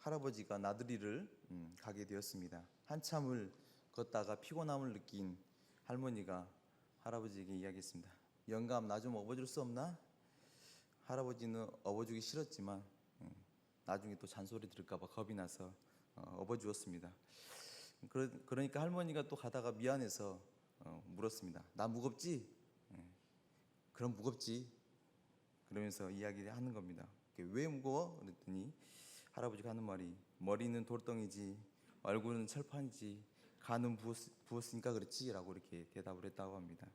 할아버지가 나들이를 가게 되었습니다. 한참을 걷다가 피곤함을 느낀 할머니가 할아버지에게 이야기했습니다. 영감, 나 좀 업어줄 수 없나? 할아버지는 업어주기 싫었지만 나중에 또 잔소리 들을까 봐 겁이 나서 업어주었습니다. 그러니까 할머니가 또 가다가 미안해서 물었습니다. 나 무겁지? 그럼 무겁지. 그러면서 이야기를 하는 겁니다. 왜 무거워? 그랬더니 할아버지가 하는 말이 머리는 돌덩이지 얼굴은 철판이지 간은 부었으니까 그렇지 라고 이렇게 대답을 했다고 합니다.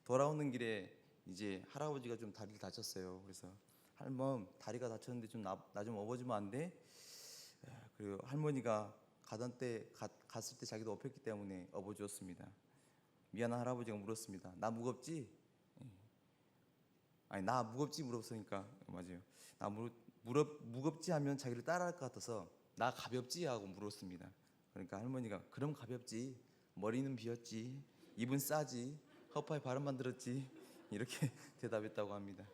돌아오는 길에 이제 할아버지가 좀 다리를 다쳤어요. 그래서 할멈 다리가 다쳤는데 좀 나 좀 업어주면 안 돼? 그리고 할머니가 갔을 때 자기도 업혔기 때문에 업어주었습니다. 미안한 할아버지가 물었습니다. 나 무겁지? 아니 나 무겁지 물었으니까 맞아요. 나 무겁지 하면 자기를 따라할 것 같아서 나 가볍지 하고 물었습니다. 그러니까 할머니가 그럼 가볍지. 머리는 비었지. 입은 싸지. 허파에 바람만 들었지. 이렇게 대답했다고 합니다.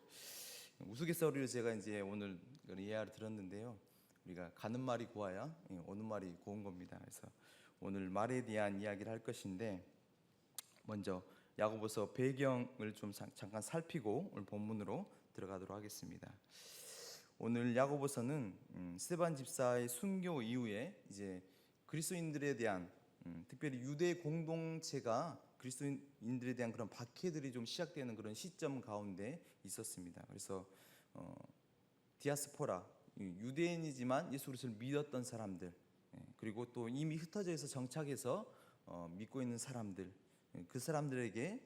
우스갯소리를 제가 이제 오늘 이야기를 들었는데요. 우리가 가는 말이 고와야 오는 말이 고운 겁니다. 그래서 오늘 말에 대한 이야기를 할 것인데 먼저 야고보서 배경을 좀 잠깐 살피고 오늘 본문으로 들어가도록 하겠습니다. 오늘 야고보서는 스데반 집사의 순교 이후에 이제 그리스도인들에 대한 특별히 유대 공동체가 그리스도인들에 대한 그런 박해들이 좀 시작되는 그런 시점 가운데 있었습니다. 그래서 디아스포라 유대인이지만 예수 그리스도를 믿었던 사람들 그리고 또 이미 흩어져 있어 정착해서 믿고 있는 사람들 그 사람들에게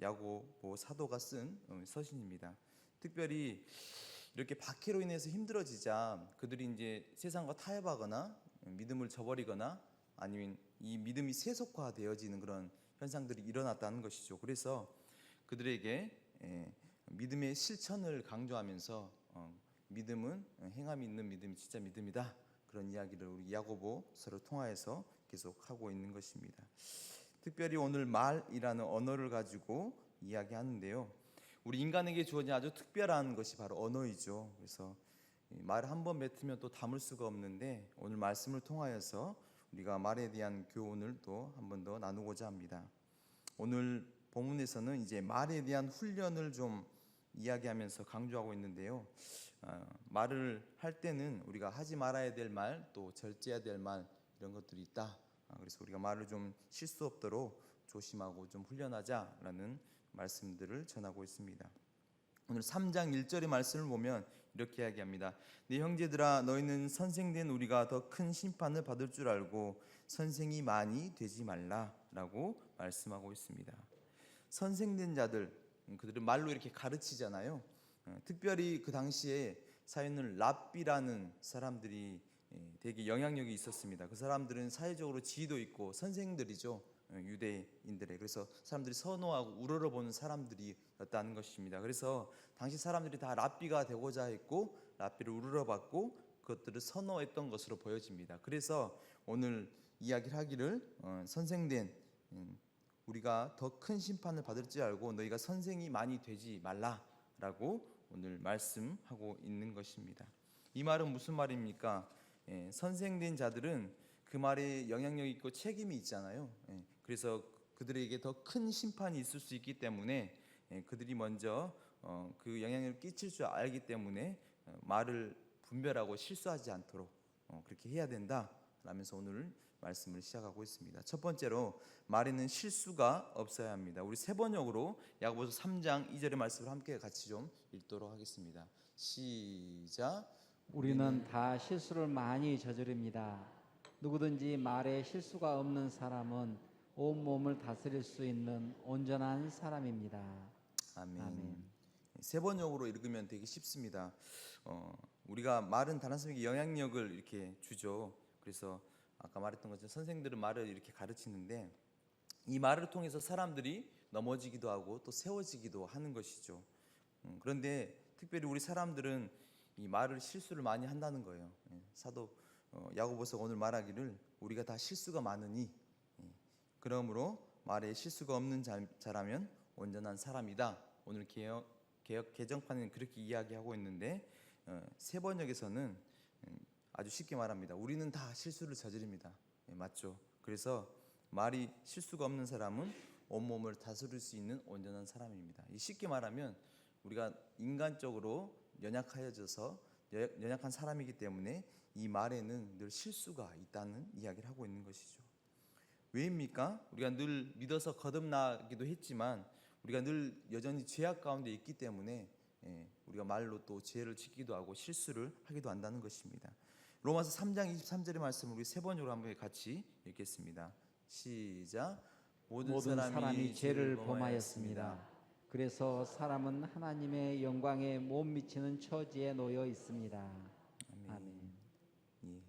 야고보 사도가 쓴 서신입니다. 특별히 이렇게 박해로 인해서 힘들어지자 그들이 이제 세상과 타협하거나 믿음을 저버리거나 아니면 이 믿음이 세속화되어지는 그런 현상들이 일어났다는 것이죠. 그래서 그들에게 믿음의 실천을 강조하면서 믿음은 행함이 있는 믿음이 진짜 믿음이다. 그런 이야기를 우리 야고보서를 통하여서 계속 하고 있는 것입니다. 특별히 오늘 말이라는 언어를 가지고 이야기하는데요. 우리 인간에게 주어진 아주 특별한 것이 바로 언어이죠. 그래서 말을 한 번 뱉으면 또 담을 수가 없는데 오늘 말씀을 통하여서 우리가 말에 대한 교훈을 또 한 번 더 나누고자 합니다. 오늘 본문에서는 이제 말에 대한 훈련을 좀 이야기하면서 강조하고 있는데요. 말을 할 때는 우리가 하지 말아야 될 말, 또 절제해야 될 말 이런 것들이 있다. 그래서 우리가 말을 좀 실수 없도록 조심하고 좀 훈련하자라는 말씀들을 전하고 있습니다. 오늘 3장 1절의 말씀을 보면 이렇게 이야기합니다. 네 형제들아 너희는 선생된 우리가 더 큰 심판을 받을 줄 알고 선생이 많이 되지 말라라고 말씀하고 있습니다. 선생된 자들 그들은 말로 이렇게 가르치잖아요. 특별히 그 당시에 사회는 랍비라는 사람들이 되게 영향력이 있었습니다. 그 사람들은 사회적으로 지위도 있고 선생들이죠. 유대인들의 그래서 사람들이 선호하고 우러러보는 사람들이었다는 것입니다. 그래서 당시 사람들이 다 랍비가 되고자 했고 랍비를 우러러봤고 그것들을 선호했던 것으로 보여집니다. 그래서 오늘 이야기를 하기를 선생된 우리가 더 큰 심판을 받을 줄 알고 너희가 선생이 많이 되지 말라라고 오늘 말씀하고 있는 것입니다. 이 말은 무슨 말입니까? 선생된 자들은 그 말에 영향력이 있고 책임이 있잖아요. 그래서 그들에게 더 큰 심판이 있을 수 있기 때문에 그들이 먼저 그 영향력을 끼칠 줄 알기 때문에 말을 분별하고 실수하지 않도록 그렇게 해야 된다 라면서 오늘 말씀을 시작하고 있습니다. 첫 번째로 말에는 실수가 없어야 합니다. 우리 세 번역으로 야고보서 3장 2절의 말씀을 함께 같이 좀 읽도록 하겠습니다. 시작. 우리는 다 실수를 많이 저지릅니다. 누구든지 말에 실수가 없는 사람은 온 몸을 다스릴 수 있는 온전한 사람입니다. 아멘. 아멘. 세 번역으로 읽으면 되게 쉽습니다. 우리가 말은 다른 사람에게 영향력을 이렇게 주죠. 그래서 아까 말했던 것처럼 선생들은 말을 이렇게 가르치는데 이 말을 통해서 사람들이 넘어지기도 하고 또 세워지기도 하는 것이죠. 그런데 특별히 우리 사람들은 이 말을 실수를 많이 한다는 거예요. 사도 야고보서 오늘 말하기를 우리가 다 실수가 많으니 그러므로 말에 실수가 없는 자라면 온전한 사람이다. 오늘 개정 개정판은 그렇게 이야기하고 있는데 세 번역에서는 아주 쉽게 말합니다. 우리는 다 실수를 저지릅니다. 맞죠? 그래서 말이 실수가 없는 사람은 온몸을 다스릴 수 있는 온전한 사람입니다. 쉽게 말하면 우리가 인간적으로 연약하여져서 연약한 사람이기 때문에 이 말에는 늘 실수가 있다는 이야기를 하고 있는 것이죠. 왜입니까? 우리가 늘 믿어서 거듭나기도 했지만 우리가 늘 여전히 죄악 가운데 있기 때문에 우리가 말로 또 죄를 짓기도 하고 실수를 하기도 한다는 것입니다. 로마서 3장 23절의 말씀을 우리 세 번역으로 한번 같이 읽겠습니다. 시작. 모든 사람이 죄를 범하였습니다. 그래서 사람은 하나님의 영광에 못 미치는 처지에 놓여 있습니다. 아멘. 예,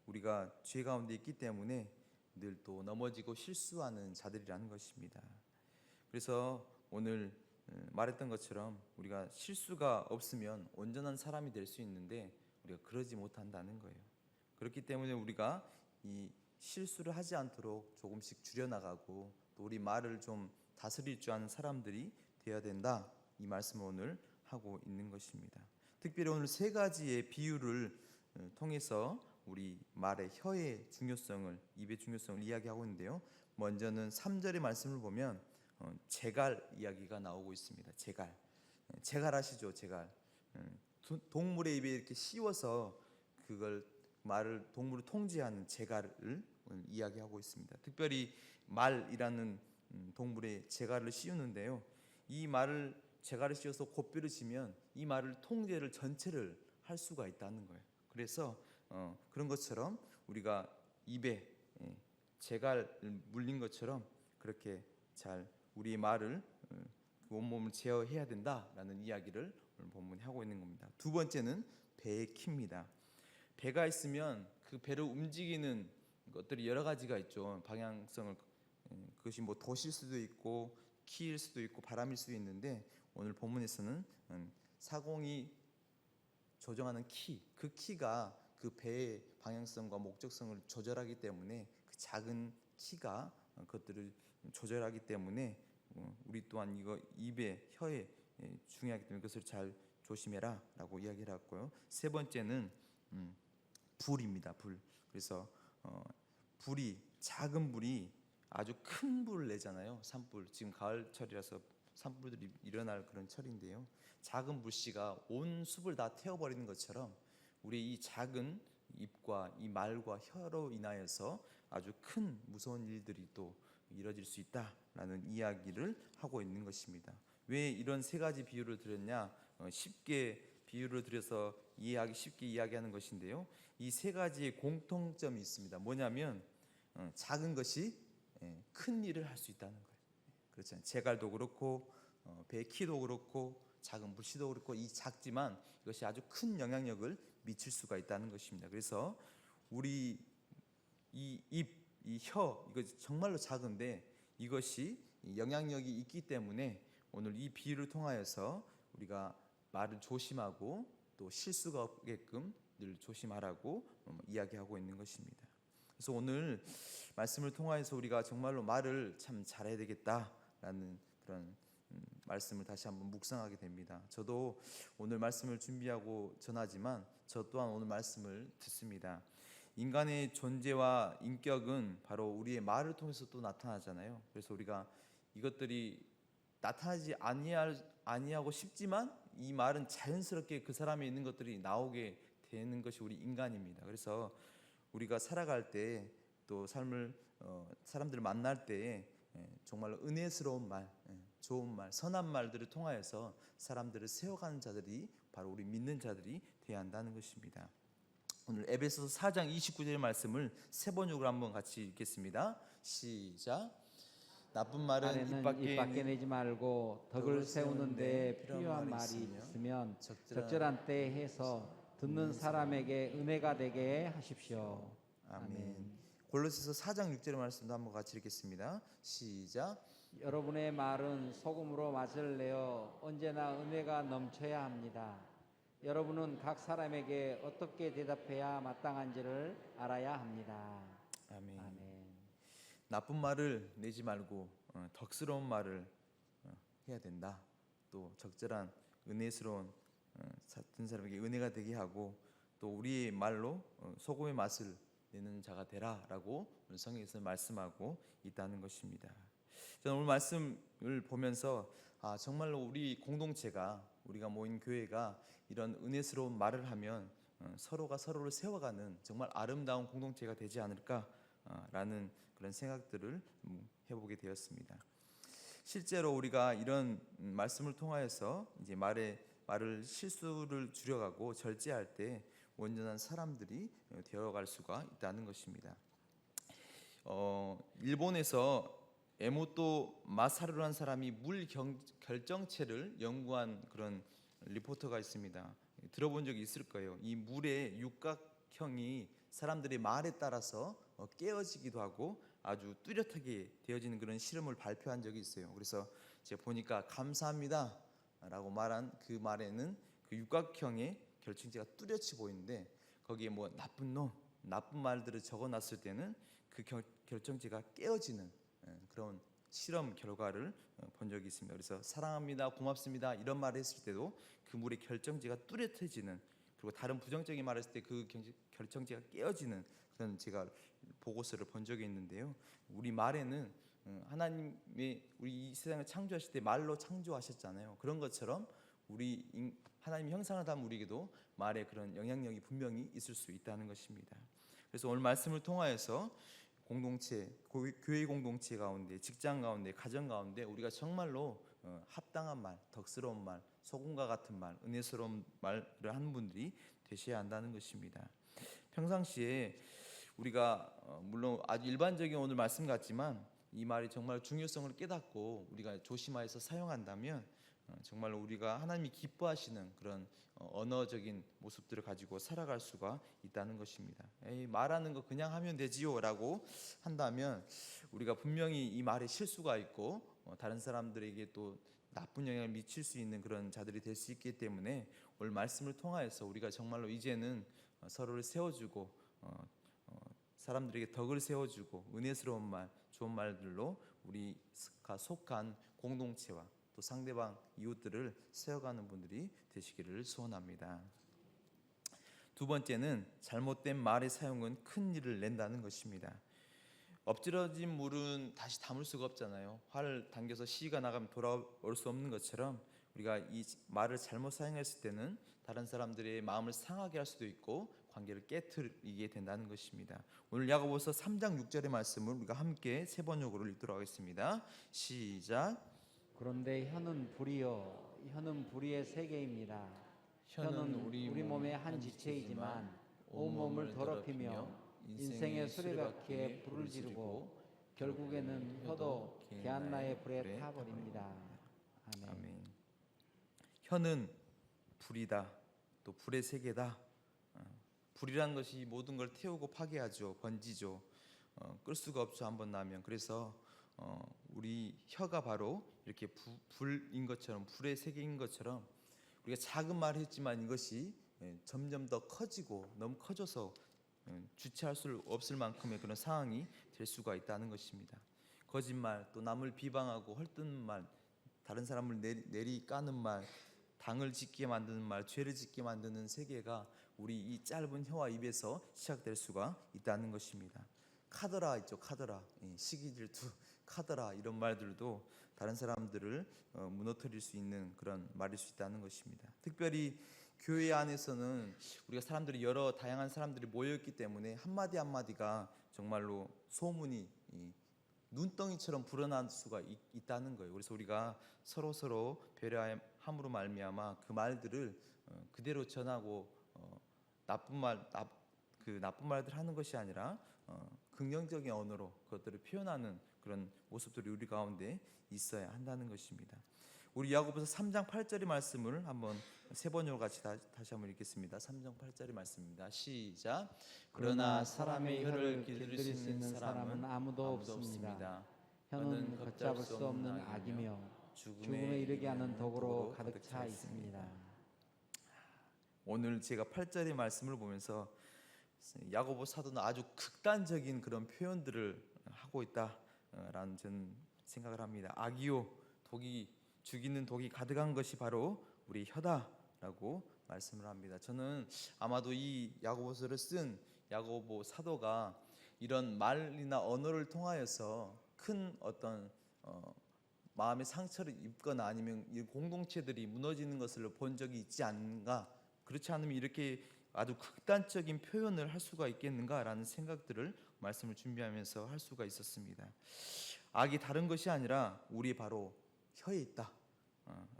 우리가 죄 가운데 있기 때문에 늘 또 넘어지고 실수하는 자들이라는 것입니다. 그래서 오늘 말했던 것처럼 우리가 실수가 없으면 온전한 사람이 될 수 있는데 우리가 그러지 못한다는 거예요. 그렇기 때문에 우리가 이 실수를 하지 않도록 조금씩 줄여나가고 또 우리 말을 좀 다스릴 줄 아는 사람들이 되어야 된다, 이 말씀을 오늘 하고 있는 것입니다. 특별히 오늘 세 가지의 비유를 통해서 우리 말의 혀의 중요성을, 입의 중요성을 이야기하고 있는데요. 먼저는 3절의 말씀을 보면 재갈 이야기가 나오고 있습니다. 재갈 아시죠? 재갈. 동물의 입에 이렇게 씌워서 그걸 말을 동물을 통제하는 재갈을 이야기하고 있습니다. 특별히 말이라는 동물의 재갈을 씌우는데요. 이 말을 재갈을 씌워서 곱비를 치면 이 말을 통제를 전체를 할 수가 있다는 거예요. 그래서 그런 것처럼 우리가 입에 재갈 물린 것처럼 그렇게 잘 우리의 말을 그 온몸을 제어해야 된다라는 이야기를 오늘 본문에 하고 있는 겁니다. 두 번째는 배의 키입니다. 배가 있으면 그 배를 움직이는 것들이 여러 가지가 있죠. 방향성을, 그것이 뭐 돛일 수도 있고 키일 수도 있고 바람일 수도 있는데 오늘 본문에서는 사공이 조정하는 키, 그 키가 그 배의 방향성과 목적성을 조절하기 때문에 그 작은 키가 그것들을 조절하기 때문에 우리 또한 이거 입에 혀에 중요하기 때문에 그것을 잘 조심해라라고 이야기를 했고요. 세 번째는 불입니다. 불. 그래서 불이, 작은 불이 아주 큰 불을 내잖아요. 산불. 지금 가을철이라서 산불들이 일어날 그런 철인데요. 작은 불씨가 온 숲을 다 태워버리는 것처럼 우리 이 작은 입과 이 말과 혀로 인하여서 아주 큰 무서운 일들이 또 이뤄질 수 있다라는 이야기를 하고 있는 것입니다. 왜 이런 세 가지 비유를 드렸냐? 쉽게 비유를 들여서 이해하기 쉽게 이야기하는 것인데요. 이 세 가지의 공통점이 있습니다. 뭐냐면 작은 것이 큰 일을 할 수 있다는 거예요. 그렇잖아요. 재갈도 그렇고 배의 키도 그렇고 작은 불씨도 그렇고 이 작지만 이것이 아주 큰 영향력을 미칠 수가 있다는 것입니다. 그래서 우리 이 입, 이 혀, 이거 정말로 작은데 이것이 영향력이 있기 때문에 오늘 이 비유를 통하여서 우리가 말을 조심하고 또 실수가 없게끔 늘 조심하라고 이야기하고 있는 것입니다. 그래서 오늘 말씀을 통하여서 우리가 정말로 말을 참 잘해야 되겠다라는 그런 말씀을 다시 한번 묵상하게 됩니다. 저도 오늘 말씀을 준비하고 전하지만 저 또한 오늘 말씀을 듣습니다. 인간의 존재와 인격은 바로 우리의 말을 통해서 또 나타나잖아요. 그래서 우리가 이것들이 나타나지 아니하고 싶지만 이 말은 자연스럽게 그 사람에 있는 것들이 나오게 되는 것이 우리 인간입니다. 그래서 우리가 살아갈 때 또 삶을 사람들을 만날 때 정말 은혜스러운 말, 좋은 말, 선한 말들을 통하여서 사람들을 세워가는 자들이 바로 우리 믿는 자들이 되어야 한다는 것입니다. 오늘 에베소서 4장 29절의 말씀을 세 번역으로 한번 같이 읽겠습니다. 시작. 나쁜 말은 입 밖에 내지 말고 덕을 세우는 데 필요한 말이 있으면 적절한 때에 해서 듣는 사람에게 은혜가 되게 하십시오. 아멘. 골로새서 4장 6절의 말씀도 한번 같이 읽겠습니다. 시작. 여러분의 말은 소금으로 맛을 내어 언제나 은혜가 넘쳐야 합니다. 여러분은 각 사람에게 어떻게 대답해야 마땅한지를 알아야 합니다. 아멘. 아멘. 나쁜 말을 내지 말고 덕스러운 말을 해야 된다. 또 적절한 은혜스러운 듣는 사람에게 은혜가 되게 하고 또 우리의 말로 소금의 맛을 내는 자가 되라라고 성경에서 말씀하고 있다는 것입니다. 저는 오늘 말씀을 보면서 정말로 우리 공동체가, 우리가 모인 교회가 이런 은혜스러운 말을 하면 서로가 서로를 세워가는 정말 아름다운 공동체가 되지 않을까라는 그런 생각들을 해보게 되었습니다. 실제로 우리가 이런 말씀을 통하여서 이제 말을 실수를 줄여가고 절제할 때 온전한 사람들이 되어갈 수가 있다는 것입니다. 일본에서 에모토 마사루라는 사람이 물 결정체를 연구한 그런 리포터가 있습니다. 들어본 적이 있을 거예요. 이 물의 육각형이 사람들의 말에 따라서 깨어지기도 하고 아주 뚜렷하게 되어지는 그런 실험을 발표한 적이 있어요. 그래서 제가 보니까 감사합니다 라고 말한 그 말에는 그 육각형의 결정체가 뚜렷이 보이는데 거기에 뭐 나쁜 놈, 나쁜 말들을 적어놨을 때는 그 결정체가 깨어지는 그런 실험 결과를 본 적이 있습니다. 그래서 사랑합니다, 고맙습니다 이런 말을 했을 때도 그 물의 결정체가 뚜렷해지는, 그리고 다른 부정적인 말을 했을 때 그 결정체가 깨어지는 그런 제가 보고서를 본 적이 있는데요. 우리 말에는 하나님이 우리 이 세상을 창조하실 때 말로 창조하셨잖아요. 그런 것처럼 우리 하나님 형상을 담은 우리에게도 말에 그런 영향력이 분명히 있을 수 있다는 것입니다. 그래서 오늘 말씀을 통하여서 공동체, 교회 공동체 가운데, 직장 가운데, 가정 가운데 우리가 정말로 합당한 말, 덕스러운 말, 소금과 같은 말, 은혜스러운 말을 하는 분들이 되셔야 한다는 것입니다. 평상시에 우리가 물론 아주 일반적인 오늘 말씀 같지만 이 말이 정말 중요성을 깨닫고 우리가 조심하여서 사용한다면 정말로 우리가 하나님이 기뻐하시는 그런 언어적인 모습들을 가지고 살아갈 수가 있다는 것입니다. 에이, 말하는 거 그냥 하면 되지요라고 한다면 우리가 분명히 이 말에 실수가 있고 다른 사람들에게 또 나쁜 영향을 미칠 수 있는 그런 자들이 될 수 있기 때문에 오늘 말씀을 통하여서 우리가 정말로 이제는 서로를 세워주고 사람들에게 덕을 세워주고 은혜스러운 말, 좋은 말들로 우리가 속한 공동체와 또 상대방 이웃들을 세워가는 분들이 되시기를 소원합니다. 두 번째는 잘못된 말의 사용은 큰 일을 낸다는 것입니다. 엎질러진 물은 다시 담을 수가 없잖아요. 활을 당겨서 시가 나가면 돌아올 수 없는 것처럼 우리가 이 말을 잘못 사용했을 때는 다른 사람들의 마음을 상하게 할 수도 있고 관계를 깨트리게 된다는 것입니다. 오늘 야고보서 3장 6절의 말씀을 우리가 함께 세 번역으로 읽도록 하겠습니다. 시작. 그런데 혀는 불이요, 혀는 불의의 세계입니다. 혀는 우리 몸의 한 지체이지만 온 몸을 더럽히며 인생의 수레바퀴에 불을 지르고 결국에는 혀도 게한나의 불에 타버립니다. 아멘. 혀는 불이다, 또 불의 세계다. 불이라는 것이 모든 걸 태우고 파괴하죠, 번지죠. 끌 수가 없죠, 한번 나면. 그래서 우리 혀가 바로 이렇게 불인 것처럼, 불의 세계인 것처럼 우리가 작은 말을 했지만 이것이 점점 더 커지고 너무 커져서 주체할 수 없을 만큼의 그런 상황이 될 수가 있다는 것입니다. 거짓말, 또 남을 비방하고 헐뜯는 말, 다른 사람을 내리 까는 말, 당을 짓게 만드는 말, 죄를 짓게 만드는 세계가 우리 이 짧은 혀와 입에서 시작될 수가 있다는 것입니다. 카더라 있죠, 카더라, 시기 질투, 카더라 이런 말들도 다른 사람들을 무너뜨릴 수 있는 그런 말일 수 있다는 것입니다. 특별히 교회 안에서는 우리가 사람들이 여러 다양한 사람들이 모여있기 때문에 한마디 한마디가 정말로 소문이 눈덩이처럼 불어날 수가 있다는 거예요. 그래서 우리가 서로 배려함으로 말미암아 그 말들을 그대로 전하고 나쁜 말들 하는 것이 아니라 긍정적인 언어로 그것들을 표현하는 그런 모습들이 우리 가운데 있어야 한다는 것입니다. 우리 야고보서 3장 8절의 말씀을 한번 세 번역으로 같이 다시 한번 읽겠습니다. 3장 8절의 말씀입니다. 시작. 그러나 사람의 혀를 길들일 수 있는 사람은 아무도 없습니다. 혀는 걷잡을 수 없는 악이며 죽음에 이르게 하는 덕으로 가득 차 있습니다. 오늘 제가 8절의 말씀을 보면서 야고보 사도는 아주 극단적인 그런 표현들을 하고 있다라는 저는 생각을 합니다. 악이요, 죽이는 독이 가득한 것이 바로 우리 혀다라고 말씀을 합니다. 저는 아마도 이 야고보서를 쓴 야고보 사도가 이런 말이나 언어를 통하여서 큰 어떤 마음의 상처를 입거나 아니면 이 공동체들이 무너지는 것을 본 적이 있지 않은가, 그렇지 않으면 이렇게 아주 극단적인 표현을 할 수가 있겠는가라는 생각들을 말씀을 준비하면서 할 수가 있었습니다. 악이 다른 것이 아니라 우리 바로 혀에 있다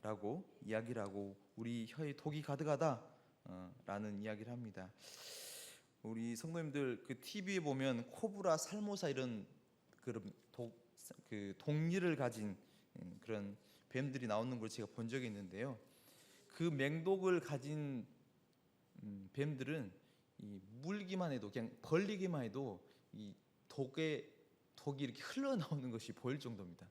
라고 이야기를 하고, 우리 혀에 독이 가득하다 라는 이야기를 합니다. 우리 성도님들 그 TV에 보면 코브라, 살모사 이런 그런 독리를 가진 그런 뱀들이 나오는 걸 제가 본 적이 있는데요. 그 맹독을 가진 뱀들은 이 물기만 해도, 그냥 벌리기만 해도 이 독이 이렇게 흘러나오는 것이 보일 정도입니다.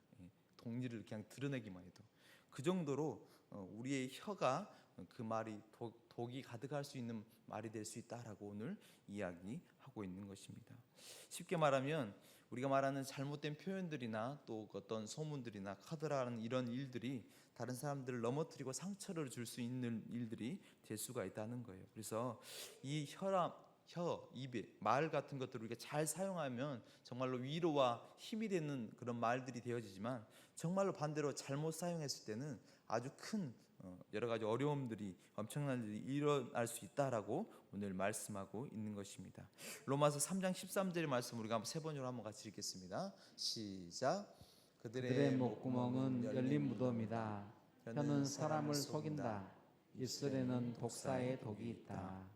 독리를 그냥 드러내기만 해도 그 정도로 우리의 혀가 그 말이 독이 가득할 수 있는 말이 될 수 있다라고 오늘 이야기하고 있는 것입니다. 쉽게 말하면 우리가 말하는 잘못된 표현들이나 또 어떤 소문들이나 카드라는 이런 일들이 다른 사람들을 넘어뜨리고 상처를 줄 수 있는 일들이 될 수가 있다는 거예요. 그래서 이 입에 말 같은 것들을 우리가 잘 사용하면 정말로 위로와 힘이 되는 그런 말들이 되어지지만, 정말로 반대로 잘못 사용했을 때는 아주 큰 여러 가지 어려움들이, 엄청난 일이 일어날 수 있다라고 오늘 말씀하고 있는 것입니다. 로마서 3장 13절의 말씀 우리가 한번 세 번으로 한번 같이 읽겠습니다. 시작. 그들의 목구멍은 열린 무덤이다. 혀는 사람을 속인다. 입술에는 독사의 독이 있다.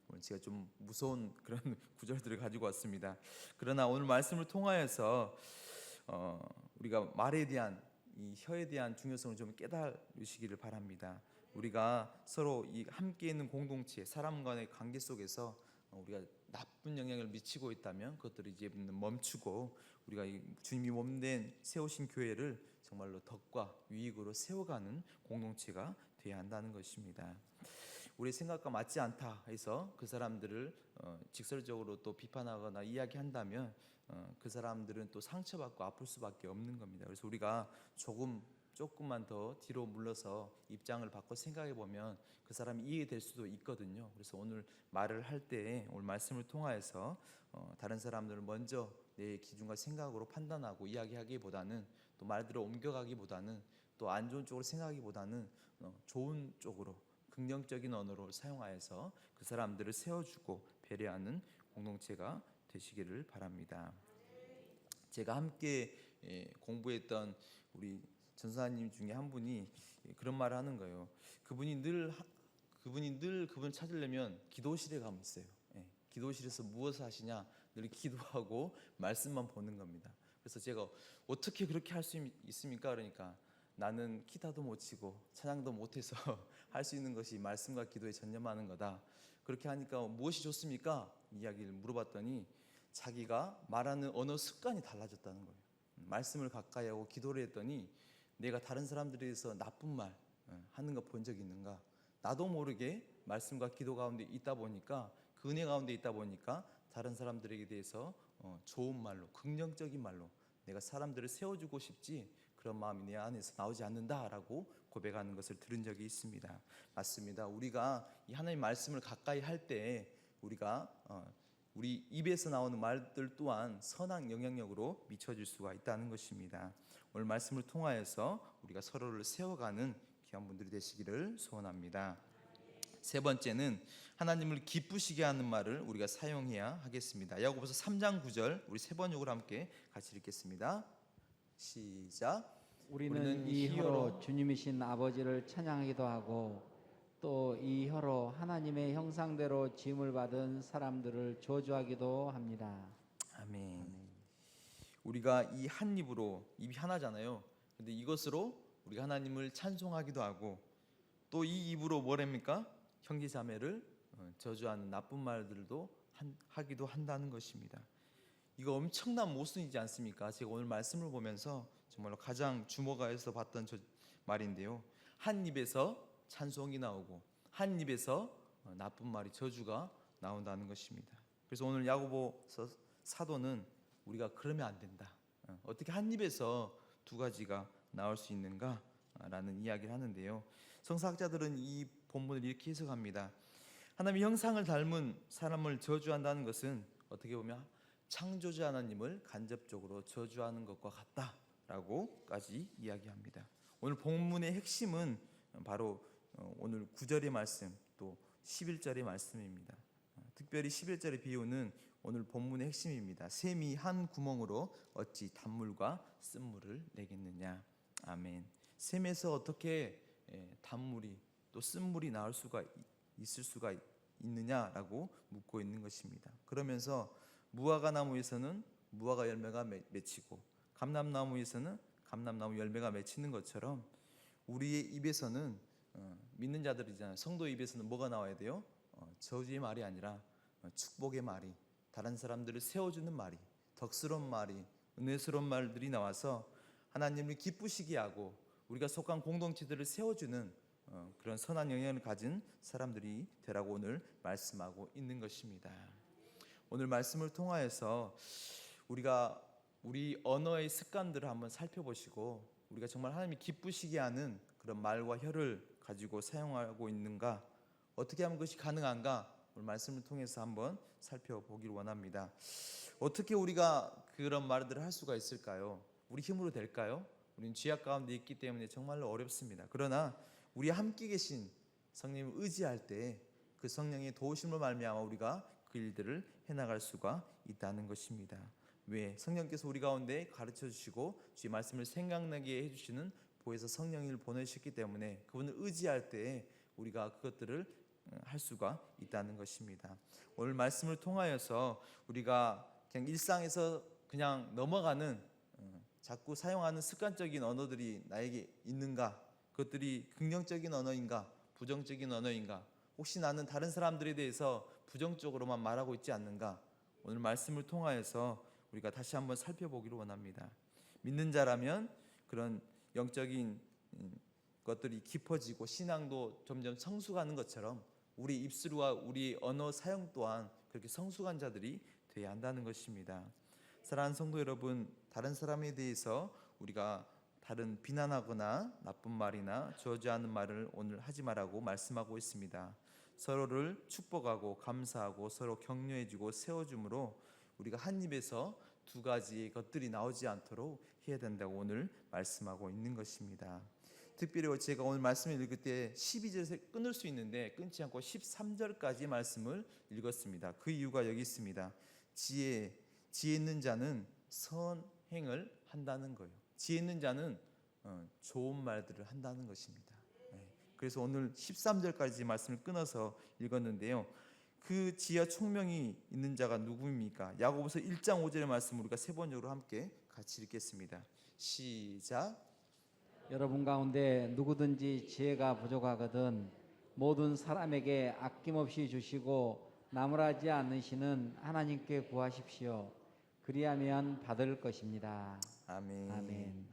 오늘 제가 좀 무서운 그런 구절들을 가지고 왔습니다. 그러나 오늘 말씀을 통하여서 우리가 말에 대한, 이 혀에 대한 중요성을 좀 깨달으시기를 바랍니다. 우리가 서로 이 함께 있는 공동체, 사람 간의 관계 속에서 우리가 나쁜 영향을 미치고 있다면 그것들을 이제 멈추고, 우리가 이 주님이 몸된 세우신 교회를 정말로 덕과 유익으로 세워가는 공동체가 되어야 한다는 것입니다. 우리의 생각과 맞지 않다 해서 그 사람들을 직설적으로 또 비판하거나 이야기한다면 그 사람들은 또 상처받고 아플 수밖에 없는 겁니다. 그래서 우리가 조금만 더 뒤로 물러서 입장을 바꿔 생각해 보면 그 사람이 이해될 수도 있거든요. 그래서 오늘 말을 할 때, 오늘 말씀을 통하여서 다른 사람들을 먼저 내 기준과 생각으로 판단하고 이야기하기보다는, 또 말들을 옮겨가기보다는, 또 안 좋은 쪽으로 생각하기보다는 좋은 쪽으로 긍정적인 언어를 사용하여서 그 사람들을 세워주고 배려하는 공동체가 되시기를 바랍니다. 제가 함께 공부했던 우리 전사님 중에 한 분이 그런 말을 하는 거예요. 그분이 늘 그분을 찾으려면 기도실에 가면 있어요. 기도실에서 무엇을 하시냐? 늘 기도하고 말씀만 보는 겁니다. 그래서 제가 어떻게 그렇게 할 수 있습니까? 그러니까 나는 기타도 못 치고 찬양도 못해서 할 수 있는 것이 말씀과 기도에 전념하는 거다. 그렇게 하니까 무엇이 좋습니까? 이야기를 물어봤더니 자기가 말하는 언어 습관이 달라졌다는 거예요. 말씀을 가까이 하고 기도를 했더니 내가 다른 사람들에 대해서 나쁜 말 하는 거 본 적 있는가? 나도 모르게 말씀과 기도 가운데 있다 보니까, 그 은혜 가운데 있다 보니까 다른 사람들에게 대해서 좋은 말로, 긍정적인 말로 내가 사람들을 세워주고 싶지 그런 마음이 내 안에서 나오지 않는다라고 고백하는 것을 들은 적이 있습니다. 맞습니다. 우리가 이 하나님의 말씀을 가까이 할 때 우리가 우리 입에서 나오는 말들 또한 선한 영향력으로 미쳐질 수가 있다는 것입니다. 오늘 말씀을 통하여서 우리가 서로를 세워가는 귀한 분들이 되시기를 소원합니다. 세 번째는 하나님을 기쁘시게 하는 말을 우리가 사용해야 하겠습니다. 야고보서 3장 9절 우리 세 번역으로 함께 같이 읽겠습니다. 시작. 우리는 이 혀로 주님이신 아버지를 찬양하기도 하고 또 이 혀로 하나님의 형상대로 지음을 받은 사람들을 저주하기도 합니다. 아멘. 우리가 이 한 입으로, 입이 하나잖아요. 근데 이것으로 우리가 하나님을 찬송하기도 하고, 또 이 입으로 뭐랍니까? 형제 자매를 저주하는 나쁜 말들도 하기도 한다는 것입니다. 이거 엄청난 모순이지 않습니까? 제가 오늘 말씀을 보면서 정말로 가장 주목해서 봤던 말인데요. 한 입에서 찬송이 나오고 한 입에서 나쁜 말이, 저주가 나온다는 것입니다. 그래서 오늘 야고보서 사도는 우리가 그러면 안 된다. 어떻게 한 입에서 두 가지가 나올 수 있는가라는 이야기를 하는데요. 성사학자들은 이 본문을 이렇게 해석합니다. 하나님의 형상을 닮은 사람을 저주한다는 것은 어떻게 보면 창조주 하나님을 간접적으로 저주하는 것과 같다라고까지 이야기합니다. 오늘 본문의 핵심은 바로 오늘 9절의 말씀 또 11절의 말씀입니다. 특별히 11절의 비유는 오늘 본문의 핵심입니다. 샘이 한 구멍으로 어찌 단물과 쓴물을 내겠느냐. 아멘. 샘에서 어떻게 단물이 또 쓴물이 나올 수가 있을 수가 있느냐라고 묻고 있는 것입니다. 그러면서 무화과 나무에서는 무화과 열매가 맺히고 감람나무에서는 감람나무 열매가 맺히는 것처럼 우리의 입에서는 믿는 자들이잖아요. 성도 입에서는 뭐가 나와야 돼요? 저주의 말이 아니라 축복의 말이, 다른 사람들을 세워주는 말이, 덕스러운 말이, 은혜스러운 말들이 나와서 하나님을 기쁘시게 하고 우리가 속한 공동체들을 세워주는 그런 선한 영향을 가진 사람들이 되라고 오늘 말씀하고 있는 것입니다. 오늘 말씀을 통하여서 우리가 우리 언어의 습관들을 한번 살펴보시고 우리가 정말 하나님이 기쁘시게 하는 그런 말과 혀를 가지고 사용하고 있는가, 어떻게 하면 그것이 가능한가 오늘 말씀을 통해서 한번 살펴보기를 원합니다. 어떻게 우리가 그런 말들을 할 수가 있을까요? 우리 힘으로 될까요? 우리는 죄악 가운데 있기 때문에 정말로 어렵습니다. 그러나 우리 함께 계신 성령님을 의지할 때 그 성령의 도우심으로 말미암아 우리가 그 일들을 해나갈 수가 있다는 것입니다. 왜? 성령께서 우리 가운데 가르쳐 주시고 주의 말씀을 생각나게 해주시는 보혜사 성령을 보내셨기 때문에 그분을 의지할 때 우리가 그것들을 할 수가 있다는 것입니다. 오늘 말씀을 통하여서 우리가 그냥 일상에서 그냥 넘어가는 자꾸 사용하는 습관적인 언어들이 나에게 있는가, 그것들이 긍정적인 언어인가 부정적인 언어인가, 혹시 나는 다른 사람들에 대해서 부정적으로만 말하고 있지 않는가, 오늘 말씀을 통하여서 우리가 다시 한번 살펴보기를 원합니다. 믿는 자라면 그런 영적인 것들이 깊어지고 신앙도 점점 성숙하는 것처럼 우리 입술과 우리 언어 사용 또한 그렇게 성숙한 자들이 되어야 한다는 것입니다. 사랑하는 성도 여러분, 다른 사람에 대해서 우리가 다른 비난하거나 나쁜 말이나 저주하는 말을 오늘 하지 말라고 말씀하고 있습니다. 서로를 축복하고 감사하고 서로 격려해주고 세워줌으로 우리가 한 입에서 두 가지의 것들이 나오지 않도록 해야 된다고 오늘 말씀하고 있는 것입니다. 특별히 제가 오늘 말씀을 읽을 때 12절에서 끊을 수 있는데 끊지 않고 13절까지 말씀을 읽었습니다. 그 이유가 여기 있습니다. 지혜 있는 자는 선행을 한다는 거예요. 지혜 있는 자는 좋은 말들을 한다는 것입니다. 그래서 오늘 13절까지 말씀을 끊어서 읽었는데요. 그 지혜와 총명이 있는 자가 누구입니까? 야고보서 1장 5절의 말씀 우리가 세 번역으로 함께 같이 읽겠습니다. 시작. 여러분 가운데 누구든지 지혜가 부족하거든 모든 사람에게 아낌없이 주시고 나무라지 않으시는 하나님께 구하십시오. 그리하면 받을 것입니다. 아멘. 아멘.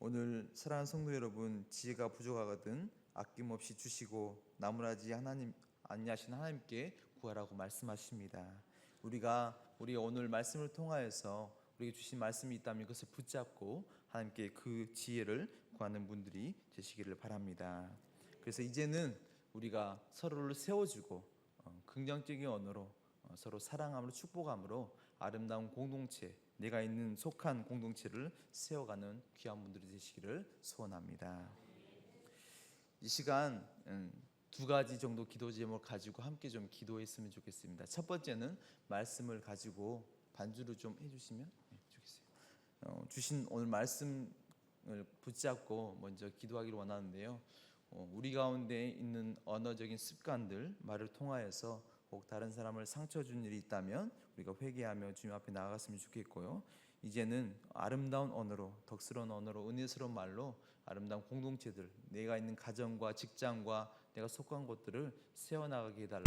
오늘 사랑하는 성도 여러분, 지혜가 부족하거든 아낌없이 주시고 나무라지 아니하신 하나님께 구하라고 말씀하십니다. 우리가 오늘 말씀을 통하여서 우리에게 주신 말씀이 있다면 그것을 붙잡고 하나님께 그 지혜를 구하는 분들이 되시기를 바랍니다. 그래서 이제는 우리가 서로를 세워주고 긍정적인 언어로 서로 사랑함으로 축복함으로 아름다운 공동체, 내가 있는 속한 공동체를 세워가는 귀한 분들이 되시기를 소원합니다. 이 시간 두 가지 정도 기도 제목을 가지고 함께 좀 기도했으면 좋겠습니다. 첫 번째는 말씀을 가지고 반주를 좀 해주시면 좋겠어요. 주신 오늘 말씀을 붙잡고 먼저 기도하기를 원하는데요. 우리 가운데 있는 언어적인 습관들, 말을 통하여서 혹 다른 사람을 상처 준 일이 있다면 우리가 회개하며 주님 앞에 나아갔으면 좋겠고요. 이제는 아름다운 언어로, 덕스러운 언어로, 은혜스러운 말로 아름다운 공동체들, 내가 있는 가정과 직장과 내가 속한 곳들을 세워나가게 해달라.